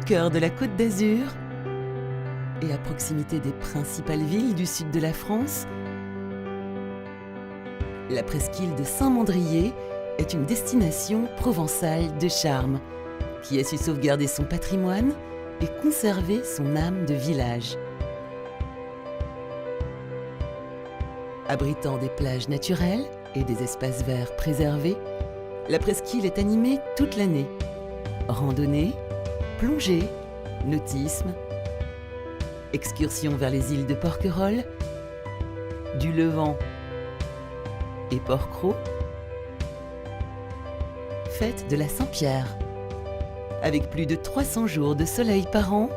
cœur de la Côte d'Azur et à proximité des principales villes du sud de la France, la presqu'île de Saint-Mandrier est une destination provençale de charme qui a su sauvegarder son patrimoine et conserver son âme de village. Abritant des plages naturelles et des espaces verts préservés, la presqu'île est animée toute l'année. Randonnée, plongée, nautisme, excursions vers les îles de Porquerolles, du Levant et Port-Cros, fête de la Saint-Pierre. Avec plus de 300 jours de soleil par an,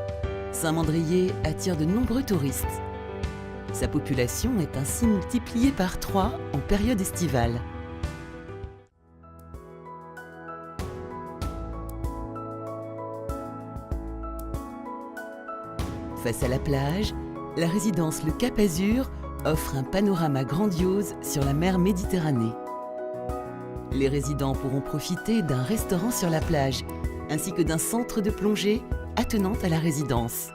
Saint-Mandrier attire de nombreux touristes. Sa population est ainsi multipliée par 3 en période estivale. Face à la plage, la résidence Le Cap Azur offre un panorama grandiose sur la mer Méditerranée. Les résidents pourront profiter d'un restaurant sur la plage, ainsi que d'un centre de plongée attenant à la résidence.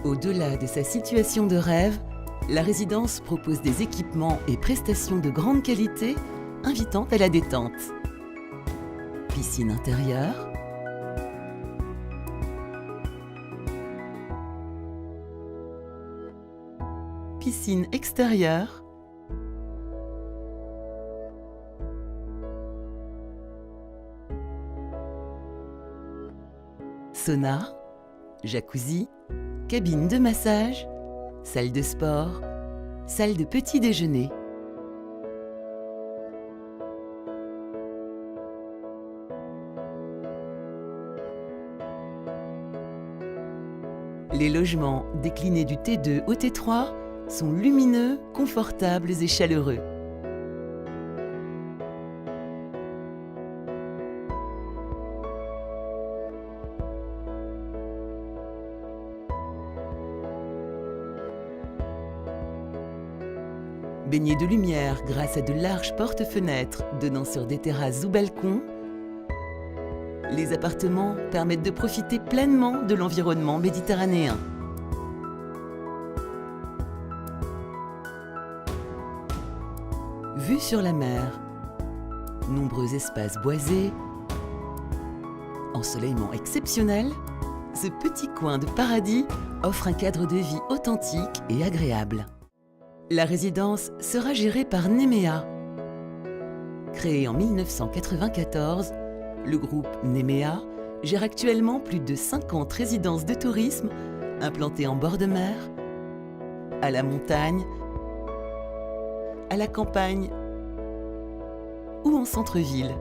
Au-delà de sa situation de rêve, la résidence propose des équipements et prestations de grande qualité invitant à la détente. Piscine intérieure, piscine extérieure, sauna, jacuzzi, cabine de massage, salle de sport, salle de petit déjeuner. Les logements déclinés du T2 au T3 sont lumineux, confortables et chaleureux. Baignés de lumière grâce à de larges portes-fenêtres donnant sur des terrasses ou balcons, les appartements permettent de profiter pleinement de l'environnement méditerranéen. Vue sur la mer, nombreux espaces boisés, ensoleillement exceptionnel, ce petit coin de paradis offre un cadre de vie authentique et agréable. La résidence sera gérée par Nemea. Créé en 1994, le groupe Nemea gère actuellement plus de 50 résidences de tourisme implantées en bord de mer, à la montagne, à la campagne ou en centre-ville.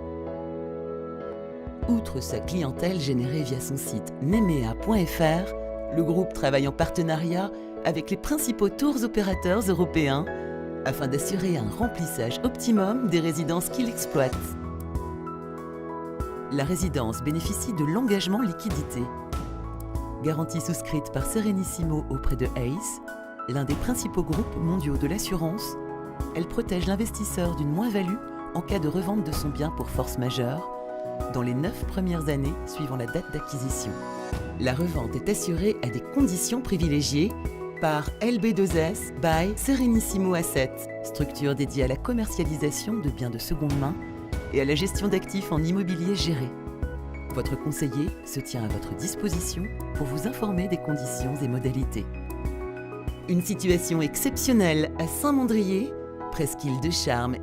Outre sa clientèle générée via son site nemea.fr, le groupe travaille en partenariat avec les principaux tours opérateurs européens afin d'assurer un remplissage optimum des résidences qu'il exploite. La résidence bénéficie de l'engagement liquidité. Garantie souscrite par Serenissimo auprès de ACE, l'un des principaux groupes mondiaux de l'assurance, elle protège l'investisseur d'une moins-value en cas de revente de son bien pour force majeure dans les 9 premières années suivant la date d'acquisition. La revente est assurée à des conditions privilégiées par LB2S by Serenissimo Asset, structure dédiée à la commercialisation de biens de seconde main et à la gestion d'actifs en immobilier géré. Votre conseiller se tient à votre disposition pour vous informer des conditions et modalités. Une situation exceptionnelle à Saint-Mandrier, presqu'île de charme.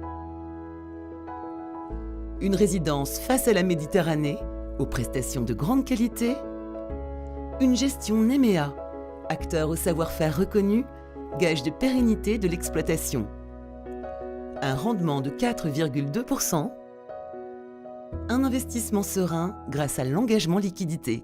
Une résidence face à la Méditerranée, aux prestations de grande qualité. Une gestion Nemea, acteur au savoir-faire reconnu, gage de pérennité de l'exploitation. Un rendement de 4,2%. Un investissement serein grâce à l'engagement liquidité.